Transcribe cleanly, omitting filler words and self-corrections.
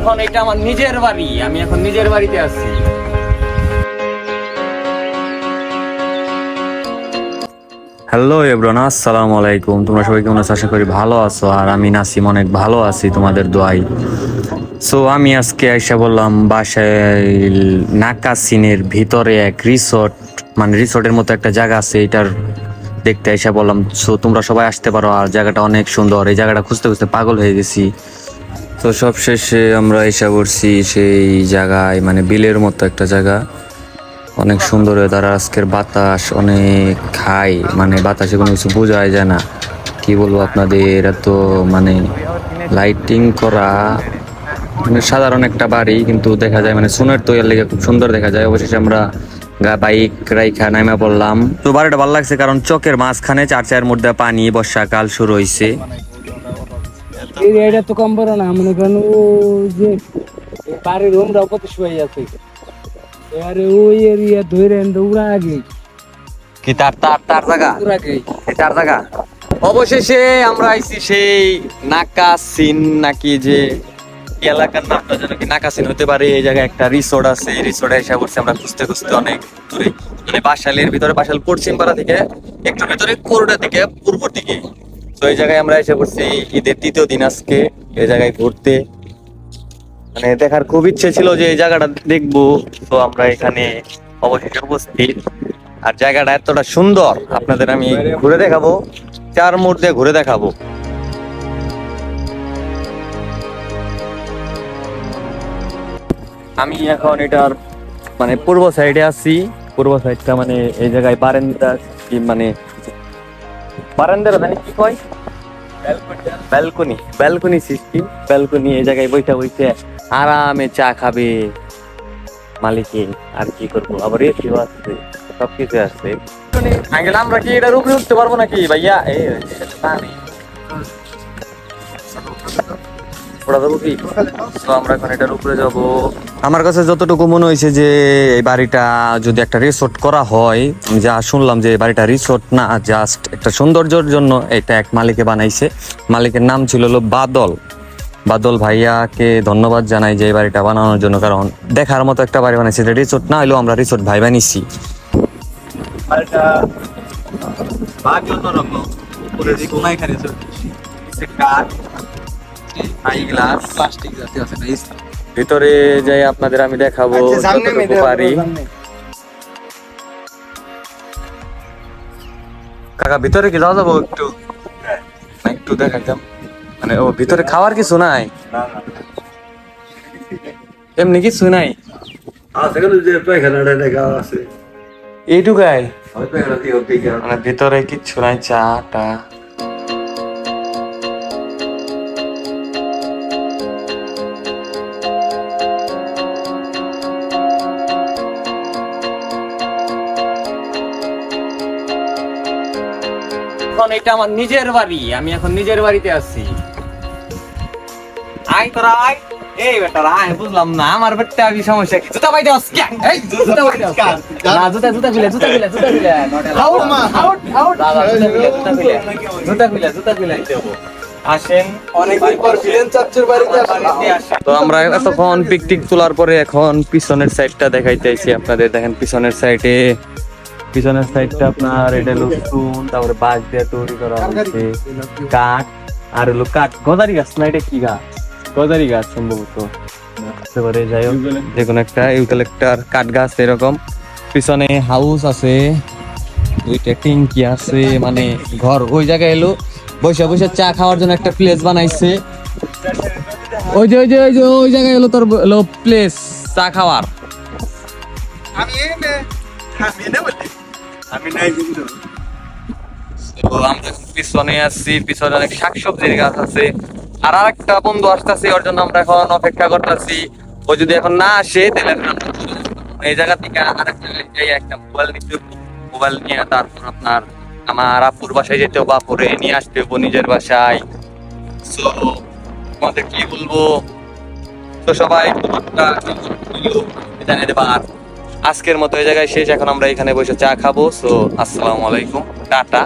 এখন এটা আমার নিজের বাড়ি, আমি এখন নিজের বাড়িতে আছি। হ্যালো এভরিওয়ান, আসসালামু আলাইকুম। তোমরা সবাই কেমন আছো? আশা করি ভালো আছো। আর আমি নাসিম অনেক ভালো আছি তোমাদের দোয়ায়। সো আমি আজকে আইসা বললাম বাসায় নাকাসিনের ভিতরে এক রিসোর্ট, মানে রিসোর্টের মতো একটা জায়গা আছে, এটার দেখতে আইসা বললাম। সো তোমরা সবাই আসতে পারো, আর জায়গাটা অনেক সুন্দর। এই জায়গাটা খুঁজতে খুঁজতে পাগল হয়ে গেছি। তো সবশেষে আমরা এসে পড়ছি সেই জায়গায়, মানে বিলের মতো একটা জায়গা, অনেক সুন্দর ওয়েদার। আজকের বাতাস অনেক হাই, মানে বাতাসে কোনো কিছু বোঝাই যায় না। কি বলবো আপনাদের, এত মানে লাইটিং করা, মানে সাধারণ একটা বাড়ি, কিন্তু দেখা যায় মানে সুনের তৈয়ার লেগে খুব সুন্দর দেখা যায়। অবশেষে আমরা বাইক রাইখা নামা পড়লাম। তো বাড়িটা ভালো লাগছে, কারণ চকের মাঝখানে চার চায়ের মধ্যে পানি, বর্ষাকাল শুরু হয়েছে। এটা তো কম বড় না, মনে করেন ও যে বাড়ির রুমটা কত শুয়ে আছে, এবারে ওই এরিয়া ধরে উড়া আগে কি তার তার তার জায়গা, উড়া আগে তার জায়গা। অবশেষে আমরা আইছি সেই নাকাসিন, নাকি যে এলাকার নামটা যেন কি নাকাসিন হতে পারে। এই জায়গায় একটা রিসোর্ট আছে, এই রিসোর্টে এসে পড়ছি আমরা খুঁজতে খুঁজতে অনেক দূরে, মানে বাসালের ভিতরে, বাসাল পশ্চিম পাড়া থেকে একটু ভিতরে কোরডা থেকে পূর্ব দিকে। তো এই জায়গায় আমরা এসে পড়ছি ঈদের তৃতীয় দিন আজকে। এই জায়গায় ঘুরতে মানে দেখার খুব ইচ্ছে ছিল যে এই জায়গাটা দেখবো। তো আমরা এখানে অবশেষে উপস্থিত। আর জায়গাটা এতটা সুন্দর, আপনাদের আমি ঘুরে দেখাবো, চার মোড় দিয়ে ঘুরে দেখাবো। আমি এখন এটার মানে পূর্ব সাইডে আছি। পূর্ব সাইডটা মানে এই জায়গায় বারান্দা, মানে বারান্দার মানে কি কয়, ব্যালকনি, ব্যালকনি সিস্টেম, ব্যালকনি। এই জায়গায় বইটা বইতে আরামে চা খাবে মালিকে। আর কি করবো, আবার এসিও আছে, সবকিছু আছে। আঙ্কেল আমরা কি এটার উপরে উঠতে পারবো নাকি ভাইয়া? আমরা এখন এটার উপরে যাব। আমার কাছে যতটুকু মনে হয়েছে যে এই বাড়িটা যদি একটা রিসোর্ট করা হয়, যা শুনলাম যে বাড়িটা রিসোর্ট না, জাস্ট একটা সৌন্দর্যের জন্য এটা এক মালিকে বানাইছে। মালিকের নাম ছিল হলো বাদল। বাদল ভাইয়াকে ধন্যবাদ জানাই যে এই বাড়িটা বানানোর জন্য, কারণ দেখার মতো একটা বাড়ি বানাইছে। এটা রিসোর্ট না হলেও আমরা রিসোর্ট ভাই বানিয়েছি। বাড়িটা ভাগ অন্যরকম, উপরে যে কোনায় এখানে কাঠ, গ্লাস, প্লাস্টিক জাতীয় আছে না। ভিতরে যাই আপনাদের আমি দেখাবো যতটুকু পারি। কাকা ভিতরে কি যাওয়া যাবো? একটু একটু দেখাইতাম, মানে ও ভিতরে খাওয়ার কিছু নাই, এমনি কিছু নাই। এইটুকাই, মানে ভিতরে কিচ্ছু নাই, চা টা। এখন এটা আমার নিজের বাড়ি, আমি এখন নিজের বাড়িতে আছি। আয় তোরা আয়, এই বেটারা আয়। বুঝলাম না আমার বেটা আমি সমস্যা কি? জুতা বাইতে আস কে? এই জুতা বাইতে আস না, জুতা জুতা খুলে, জুতা খুলে, জুতা খুলে, আউট মা আউট আউট, দাদা জুতা খুলে, জুতা খুলে, জুতা খুলে, জুতা খুলে দেব। আসেন, অনেকদিন পর ফিরেন চাচ্চুর বাড়িতে আসেন। তো আমরা এতক্ষণ পিকটিক তোলার পরে এখন পিছনের সাইডটা দেখাইতেছি আপনাদের। দেখেন পিছনের সাইডে, পিছনের সাইডটা আপনার এটা হলো চুন, তারপরে বাঁশ দিয়ে তৈরি করা হয়েছে, কাঠ। আর হলো কাঠ, গজারি গাছ না, এটা কি গাছ? গজারি গাছ সম্ভবত, যাই হোক যে কোনো একটা ইউক্যালিপটাস কাঠ গাছ এরকম। পিছনে হাউস আছে, দুইটা টিঙ্কি আছে, মানে ঘর। ওই জায়গায় এলো বসে বসে চা খাওয়ার জন্য একটা প্লেস বানাইছে। ওই যে ওই যে ওই যে ওই জায়গায় এলো তোর প্লেস চা খাওয়ার। আমরা পিছনে আসছি, পিছনে অনেক শাকসবজির গাছ আছে। আর আরেকটা বন্ধু আসতেছে, ওর জন্য আমরা এখন অপেক্ষা করতেছি। ও যদি এখন না আসে তাহলে এই জায়গা থেকে আরেকটা একটা মোবাইল নিতে, মোবাইল নিয়ে তারপর আপনার আমার আপুর বাসায় যেতে হবে, আপুরে নিয়ে আসতে হবো নিজের বাসায়। সো তোমাদের কি বলবো, তো সবাই জানিয়ে দেবা। আর আজকের মতো এই জায়গায় শেষ, এখন আমরা এখানে বসে চা খাবো। সো আসসালামু আলাইকুম, টাটা।